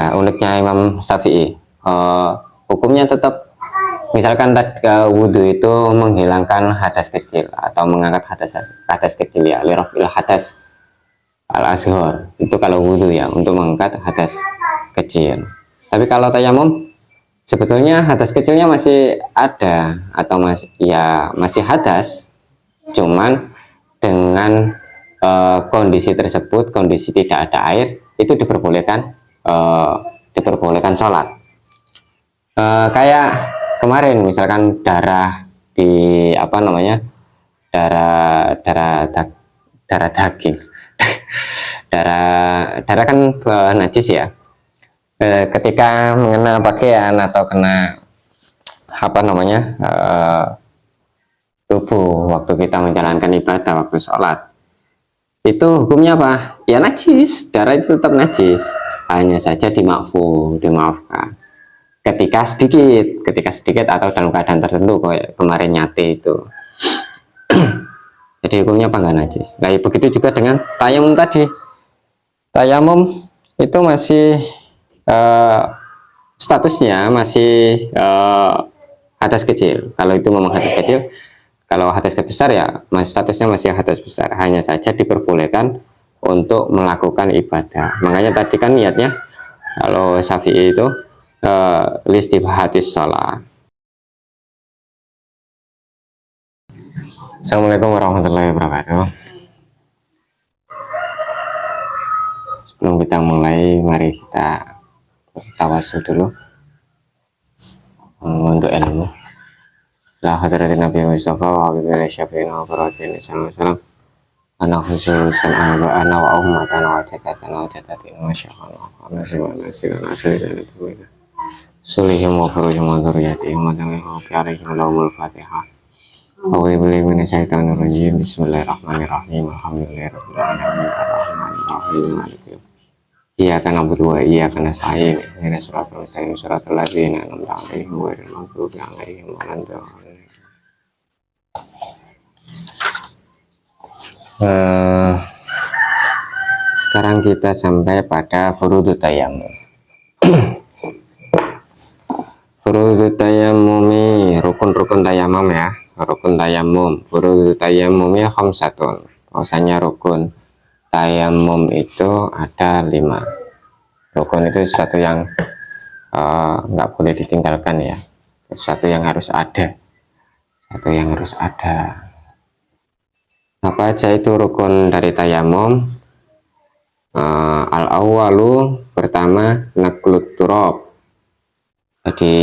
ya uniknya Imam Syafi'i, hukumnya tetap misalkan wudhu itu menghilangkan hadas kecil atau mengangkat hadas kecil ya, lirafil hadas al ashor itu kalau wudhu ya, untuk mengangkat hadas kecil. Tapi kalau tayamum sebetulnya hadas kecilnya masih ada atau masih hadas, cuman dengan kondisi tersebut, kondisi tidak ada air, itu diperbolehkan sholat. Kayak kemarin misalkan darah di darah daging darah kan najis ya, ketika mengenai pakaian atau kena tubuh waktu kita menjalankan ibadah, waktu sholat, itu hukumnya apa? Ya najis, darah itu tetap najis, hanya saja dimaafkan ketika sedikit atau dalam keadaan tertentu, kayak kemarin nyate itu. Jadi hukumnya apa, nggak najis. Nah begitu juga dengan tayamum tadi. Tayamum itu masih statusnya masih hadas kecil. Kalau itu memang hadas kecil, kalau hadas besar ya statusnya masih hadas besar, hanya saja diperbolehkan untuk melakukan ibadah. Makanya tadi kan niatnya kalau Syafi'i itu listibahatis sholat. Assalamualaikum warahmatullahi wabarakatuh. Sebelum kita mulai, mari kita tawasul dulu untuk ilmu. La hadratin Nabi Mustafa wa billahi syafi'in wa baratin salam ana khususan ana wa ummatan wa jatatin wa syafa'an wa nasibana nasibana sulihim wa furujim wa dzurriyyatihim wa tamihum alaihim lahumul fatihah. A'udzubillahi minasyaitonir rajim. Bismillahirrahmanirrahim. Alhamdulillahirabbil alamin arrahmanir rahim maliki iyyaka na'budu wa iyyaka nasta'in ihdinas siratal mustaqim siratal ladzina an'amta 'alaihim ghairil maghdubi 'alaihim waladdallin. Sekarang kita sampai pada furudut tayammum. Furudut tayammumi, rukun-rukun tayammum ya. Rukun tayammum, furudut tayammumnya khamsatun. Bahwasanya rukun tayammum itu ada 5. Rukun itu sesuatu yang nggak boleh ditinggalkan ya, sesuatu yang harus ada, Apa aja itu rukun dari tayamum? Al awalu, pertama naklut turab, jadi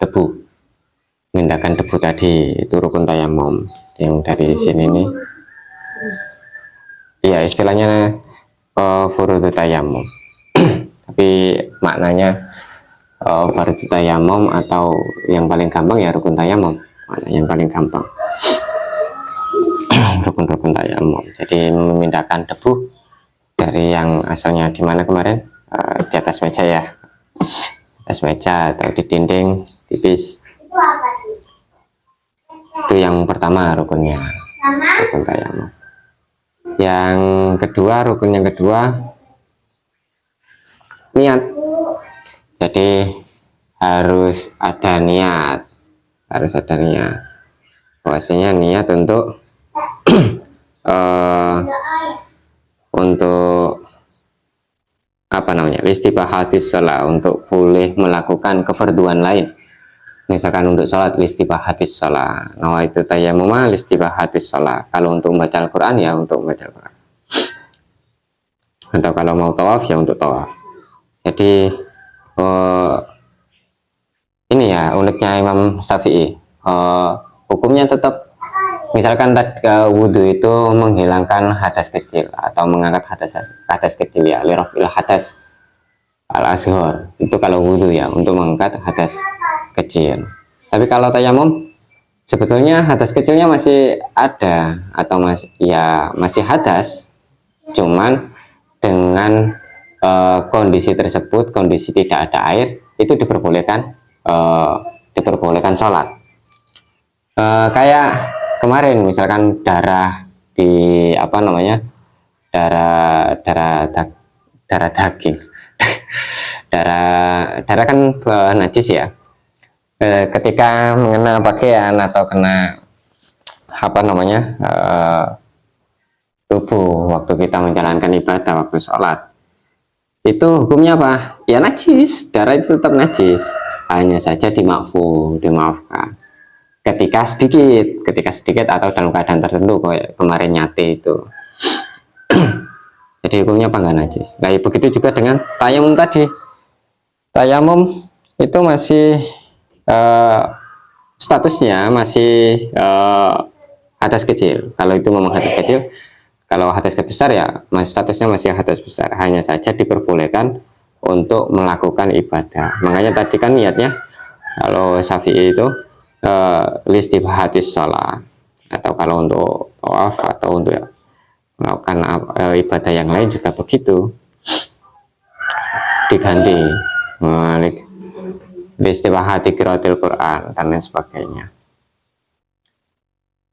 debu, memindahkan debu tadi, itu rukun tayamum. Yang dari sini nih ya istilahnya furudut tayamum tapi maknanya fardhu tayamum, atau yang paling gampang ya rukun tayamum, yang paling gampang. Rukun-rukun tayamum, jadi memindahkan debu dari yang asalnya di mana kemarin, di atas meja ya, atas meja atau di dinding tipis. Itu yang pertama rukunnya, rukun tayamum. Rukun yang kedua niat. Jadi harus ada niat, bahwasanya niat untuk listibahatis sholat, untuk boleh melakukan kefarduan lain. Misalkan untuk sholat listibahatis sholat, nah itu tayammum listibahatis sholat. Kalau untuk membaca Al-Quran ya untuk membaca Al-Quran, atau kalau mau tawaf ya untuk tawaf. Jadi ini ya uniknya Imam Syafi'i, hukumnya tetap misalkan wudhu itu menghilangkan hadas kecil atau mengangkat hadas kecil ya, lirafil hadas al ashor itu kalau wudhu ya, untuk mengangkat hadas kecil. Tapi kalau tayamum sebetulnya hadas kecilnya masih ada atau masih hadas, cuman dengan kondisi tersebut, kondisi tidak ada air, itu diperbolehkan sholat. Kayak kemarin misalkan darah di darah daging. Darah kan najis ya. Ketika mengenai pakaian atau kena apa namanya tubuh waktu kita menjalankan ibadah, waktu sholat, itu hukumnya apa? Ya najis, darah itu tetap najis, hanya saja dimaafkan ketika sedikit atau dalam keadaan tertentu, kayak kemarin nyate itu. Jadi hukumnya apa? Nggak najis. Nah begitu juga dengan tayamum tadi. Tayamum itu masih statusnya masih hadas kecil. Kalau itu memang hadas kecil, kalau hadas besar ya masih statusnya masih hadas besar. Hanya saja diperbolehkan untuk melakukan ibadah. Makanya tadi kan niatnya kalau Syafi'i itu listibahatis sholat, atau kalau untuk tawaf atau untuk melakukan ibadah yang lain juga begitu, diganti istibahati qiraatil Quran dan lain sebagainya.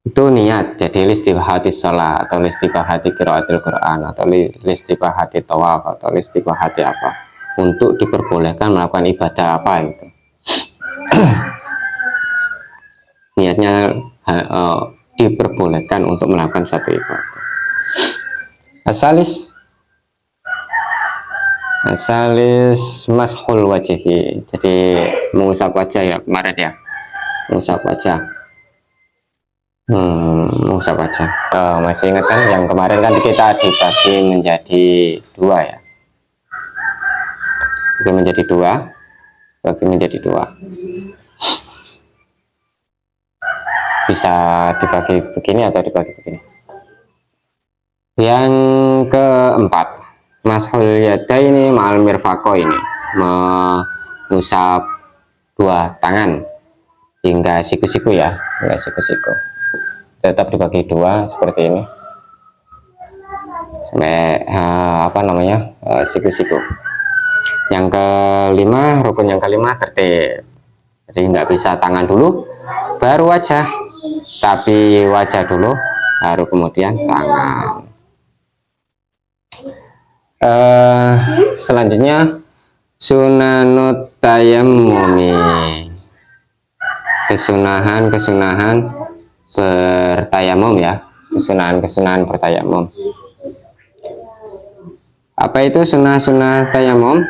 Itu niat, jadi istibahati sholat atau istibahati qiraatil Quran atau istibahati tawaf atau istibahati apa, untuk diperbolehkan melakukan ibadah apa itu. Niatnya diperbolehkan untuk melakukan suatu ibadah. Asalis mashul wajhi, jadi mengusap wajah ya kemarin ya, mengusap wajah. Mengusap wajah. Masih ingat kan yang kemarin kan kita dibagi menjadi dua ya, bagi menjadi dua. Bisa dibagi begini atau dibagi begini. Yang keempat, mashul yadaini ma'al mirfaqo, ini mengusap dua tangan hingga siku-siku ya, hingga siku-siku. Tetap dibagi dua seperti ini sampai apa namanya siku-siku. Yang kelima, rukun yang kelima tertib. Jadi nggak bisa tangan dulu baru wajah, tapi wajah dulu baru kemudian tangan. Selanjutnya sunanut tayammumi, kesunahan bertayamum ya, kesunahan bertayamum. Apa itu sunah tayamum?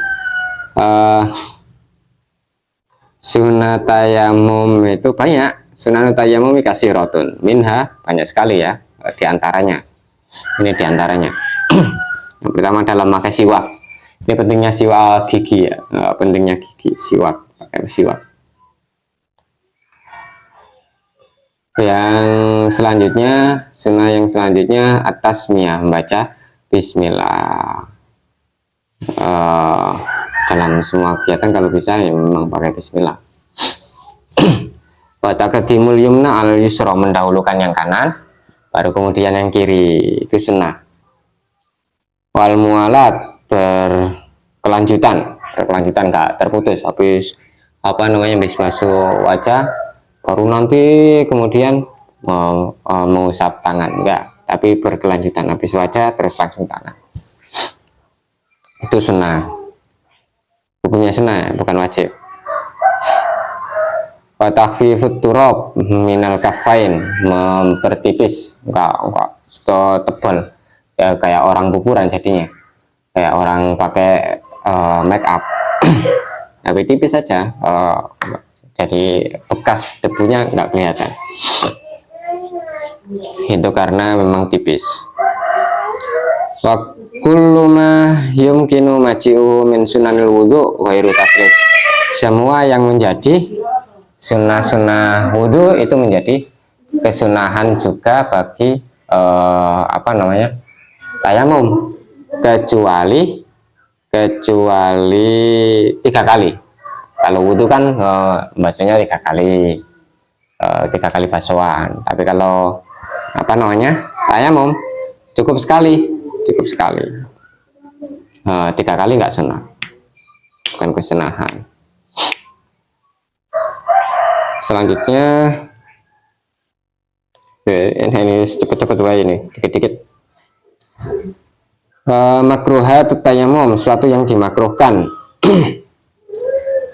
Sunah tayamum itu banyak. Sunah tayamum kasih rotun minha, banyak sekali ya diantaranya. Ini diantaranya. Yang pertama dalam pakai siwak. Ini pentingnya siwak gigi ya, pentingnya gigi siwak, pakai siwak. Yang selanjutnya, sunnah yang selanjutnya atas mia, membaca bismillah. Dalam semua kegiatan kalau bisa ya memang pakai bismillah. Taqdimul yumna al yusra, mendahulukan yang kanan baru kemudian yang kiri, itu sunnah. Wal mualat, berkelanjutan nggak terputus, habis apa namanya habis masuk wajah baru nanti kemudian mengusap tangan, enggak, tapi berkelanjutan, habis wajah terus langsung tangan. Itu sunnah, hukumnya sunnah bukan wajib. Wa takhfifut turab minal kafain, mempertipis, enggak tebal ya, kayak orang kuburan jadinya, kayak orang pakai make up tapi tipis saja, jadi bekas debunya nggak kelihatan, itu karena memang tipis. Wa kullu ma yumkinu maji'u min sunanil wudu ghairu taslis, semua yang menjadi sunnah wudu itu menjadi kesunahan juga bagi apa namanya tayamum, kecuali 3 kali. Kalau wudhu kan basuhnya 3 kali, 3 kali basuhan. Tapi kalau apa namanya tayamum cukup sekali, 3 kali nggak sunnah, bukan kesunahan. Selanjutnya ini cepet-cepet wae, ini dikit-dikit. Makruhatut tayamum, sesuatu yang dimakruhkan.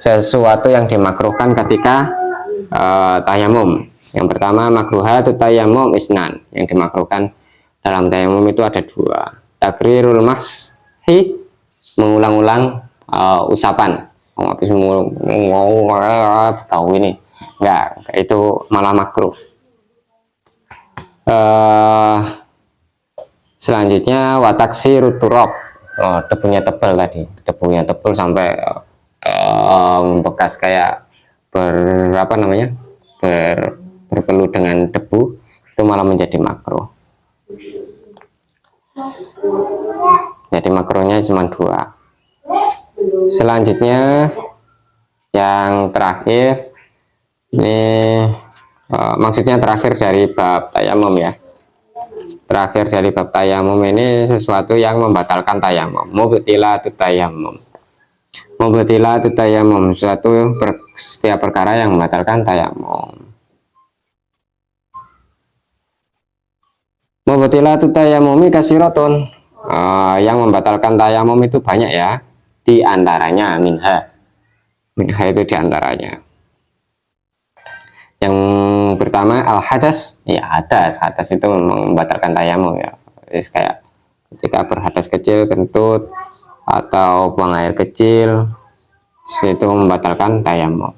Sesuatu yang dimakruhkan ketika tayamum. Yang pertama, makruhatut tayamum isnan, yang dimakruhkan dalam tayamum itu ada dua. Takrirul mashi, mengulang-ulang usapan. Habis tahu ini enggak, itu malah makruh. Selanjutnya wataksirut turab, debunya tebal tadi, debunya tebal sampai bekas kayak berpeluh dengan debu, itu malah menjadi makruh. Jadi makruhnya cuma dua. Selanjutnya yang terakhir ini maksudnya terakhir dari bab tayamum ya. Terakhir dari bab tayamum ini sesuatu yang membatalkan tayamum. Mubtilatut tayamum. Mubtilatut tayamum, setiap perkara yang membatalkan tayamum. Mubtilatut tayamumi kasiratun. Yang membatalkan tayamum itu banyak ya. Di antaranya minha itu di antaranya. Yang pertama al hadas, ya hadas itu membatalkan tayamum ya. Jadi kayak ketika berhadas kecil, kentut atau buang air kecil, itu membatalkan tayamum.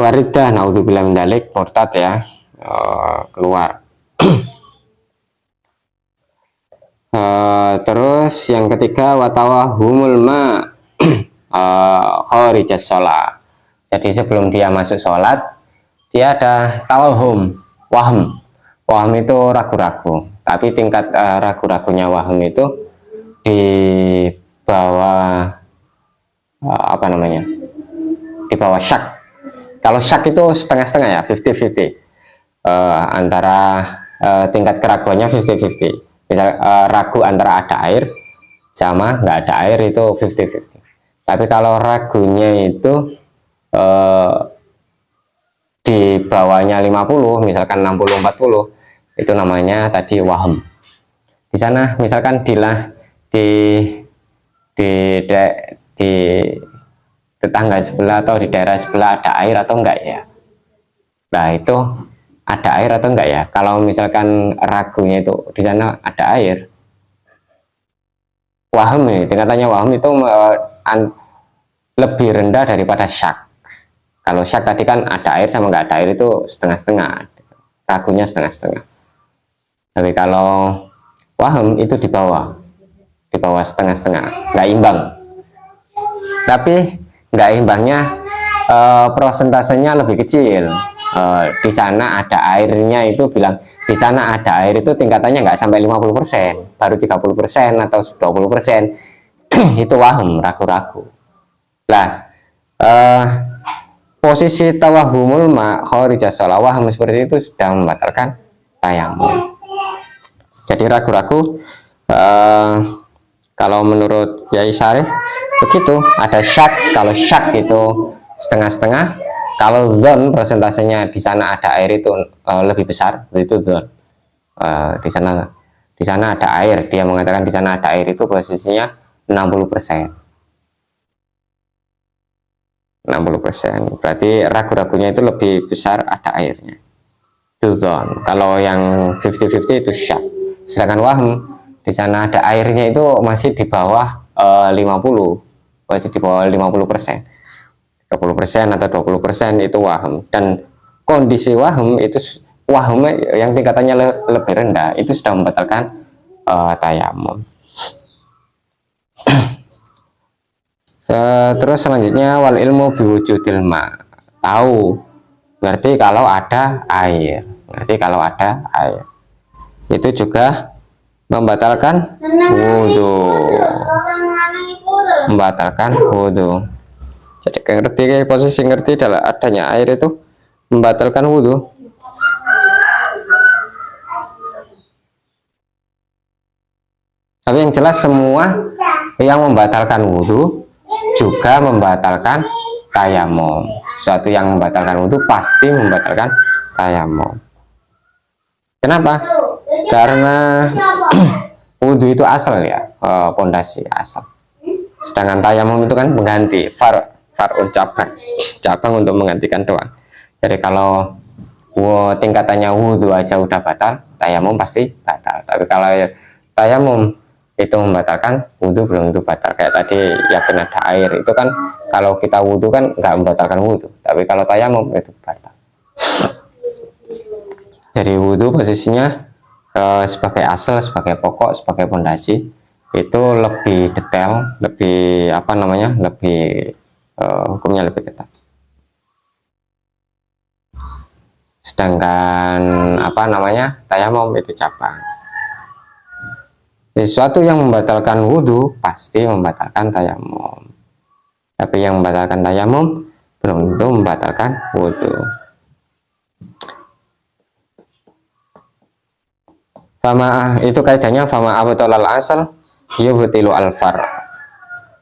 Waridah, naudzubillah min dzalik, murtad ya, keluar. Terus yang ketiga watawahumul ma kharijas sholat. Jadi sebelum dia masuk sholat, dia ada tawahum, waham itu ragu-ragu, tapi tingkat ragu-ragunya waham itu di bawah di bawah syak. Kalau syak itu setengah-setengah ya, 50-50, antara tingkat keraguannya 50-50. Misal ragu antara ada air sama nggak ada air itu 50-50. Tapi kalau ragunya itu di bawahnya 50, misalkan 60-40, itu namanya tadi waham. Di sana misalkan di tetangga sebelah atau di daerah sebelah ada air atau enggak ya. Nah itu ada air atau enggak ya. Kalau misalkan ragunya itu di sana ada air, waham ini tingkatannya waham itu lebih rendah daripada syak. Kalau syak tadi kan ada air sama nggak ada air itu setengah-setengah, ragunya setengah-setengah. Tapi kalau waham itu di bawah setengah-setengah, nggak imbang. Tapi nggak imbangnya prosentasenya lebih kecil. Di sana ada airnya itu bilang di sana ada air itu tingkatannya nggak sampai 50%, baru 30% atau 20%. Itu waham, ragu-ragu. Lah posisi tawahumul ma kharijas shalah, waham seperti itu sudah membatalkan tayamum. Jadi ragu-ragu kalau menurut Yai Syarif begitu, ada syak. Kalau syak itu setengah-setengah, kalau dzon persentasenya di sana ada air itu lebih besar, itu dzon. Di sana ada air, dia mengatakan di sana ada air itu posisinya 60%. 60%, berarti ragu-ragunya itu lebih besar ada airnya, itu zon. Kalau yang 50-50 itu syak. Sedangkan waham di sana ada airnya itu masih di bawah 50, masih di bawah 50%, 30% atau 20% itu waham. Dan kondisi waham itu waham yang tingkatannya lebih rendah itu sudah membatalkan tayamum. Terus selanjutnya wal ilmu biwujudil ma, tahu, ngerti kalau ada air, itu juga membatalkan wudhu. Jadi ngerti, posisi ngerti dalam adanya air itu membatalkan wudhu. Tapi yang jelas semua yang membatalkan wudhu juga membatalkan tayamum. Suatu yang membatalkan wudhu pasti membatalkan tayamum. Kenapa? Karena wudhu itu asal ya, pondasi asal. Sedangkan tayamum itu kan mengganti, far'un cabang untuk menggantikan doang. Jadi kalau tingkatannya wudhu aja udah batal, tayamum pasti batal. Tapi kalau tayamum itu membatalkan, wudhu belum tentu batal. Kayak tadi yakin ada air itu kan, kalau kita wudhu kan nggak membatalkan wudhu, tapi kalau tayamum itu batal. Jadi wudhu posisinya sebagai asal, sebagai pokok, sebagai pondasi itu lebih detail, lebih apa namanya, lebih hukumnya lebih ketat. Sedangkan apa namanya, tayamum itu cabang. Sesuatu yang membatalkan wudhu pasti membatalkan tayamum, tapi yang membatalkan tayamum belum tentu membatalkan wudhu. Fama itu kaidahnya fama abtalal asal yubtilu alfar.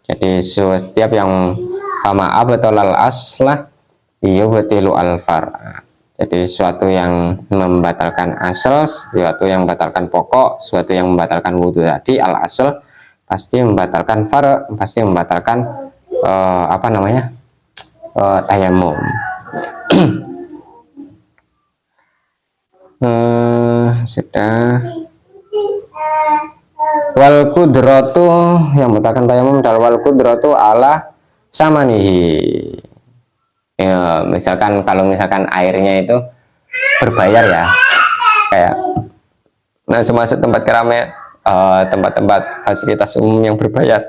Jadi setiap yang fama abtalal aslah yubtilu alfar. Jadi sesuatu yang membatalkan asal, sesuatu yang membatalkan pokok, sesuatu yang membatalkan wudhu tadi al asal pasti membatalkan far, pasti membatalkan apa namanya, tayamum. Sudah. Wal kudratu yang membatalkan tayamum adalah wal kudratu ala samanihi. Ya, misalkan kalau misalkan airnya itu berbayar ya, kayak langsung masuk tempat keramaian, tempat-tempat fasilitas umum yang berbayar,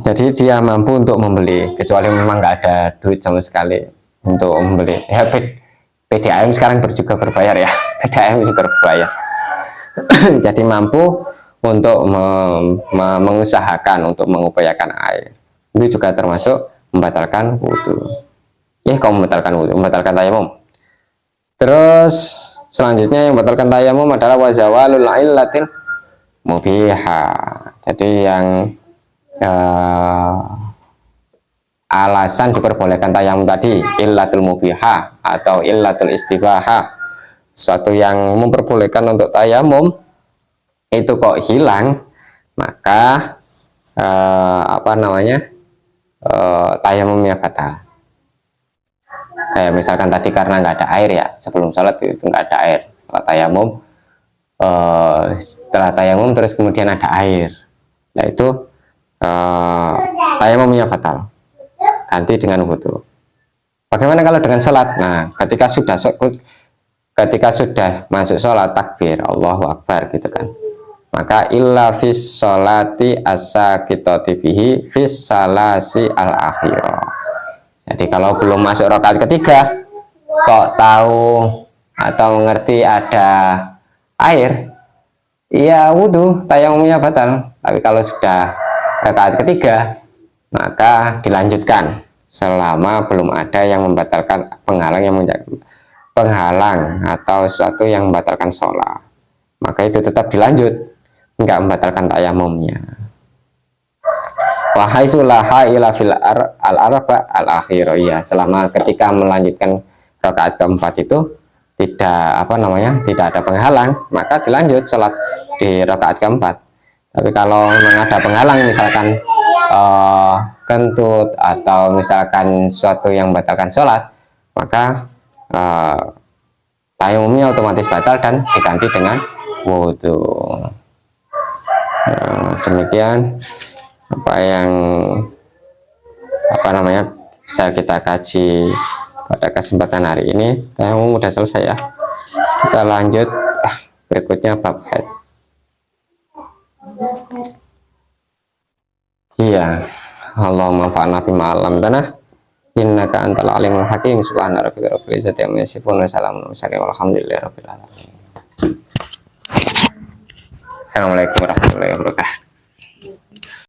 jadi dia mampu untuk membeli, kecuali memang nggak ada duit sama sekali untuk membeli ya. PDAM sekarang juga berbayar ya, PDAM juga berbayar. Jadi mampu untuk mengusahakan untuk mengupayakan air, itu juga termasuk membatalkan wudhu. Kamu membatalkan wudhu, membatalkan tayamum. Terus selanjutnya yang membatalkan tayamum adalah wazawalul illatil mubiha. Jadi yang alasan diperbolehkan tayamum tadi, illatul mubiha atau illatul istibaha, suatu yang memperbolehkan untuk tayamum itu kok hilang, maka apa namanya, tayamumnya batal. Kayak misalkan tadi karena nggak ada air ya, sebelum sholat itu nggak ada air, setelah tayamum terus kemudian ada air, nah itu tayamumnya batal, ganti dengan wudhu. Bagaimana kalau dengan sholat? Nah, ketika sudah masuk sholat, takbir Allahu Akbar gitu kan, maka illa fis sholati as-sakitati bihi fis salasi al-akhirah. Jadi kalau belum masuk rakaat ketiga kok tahu atau mengerti ada air, ya wudhu, tayamumnya batal. Tapi kalau sudah rakaat ketiga maka dilanjutkan selama belum ada yang membatalkan penghalang atau sesuatu yang membatalkan sholat, maka itu tetap dilanjut, nggak membatalkan tayamumnya. Wahai sulaha ila fil al-arba al-akhiriyah, selama ketika melanjutkan rakaat keempat itu tidak apa namanya, tidak ada penghalang, maka dilanjut sholat di rakaat keempat. Tapi kalau memang ada penghalang, misalkan kentut atau misalkan sesuatu yang membatalkan sholat, maka tayamumnya otomatis batal dan diganti dengan wudhu. Demikian apa yang bisa kita kaji pada kesempatan hari ini. Tayamum udah selesai ya, kita lanjut berikutnya bab haid. Iya, Allahumma fa'alna bima 'allamtana innaka antal alimul hakim. Subhana rabbika rabbil izzati amma yasifun wa salamun alal mursalin walhamdulillahi rabbil alamin. Assalamualaikum warahmatullahi wabarakatuh.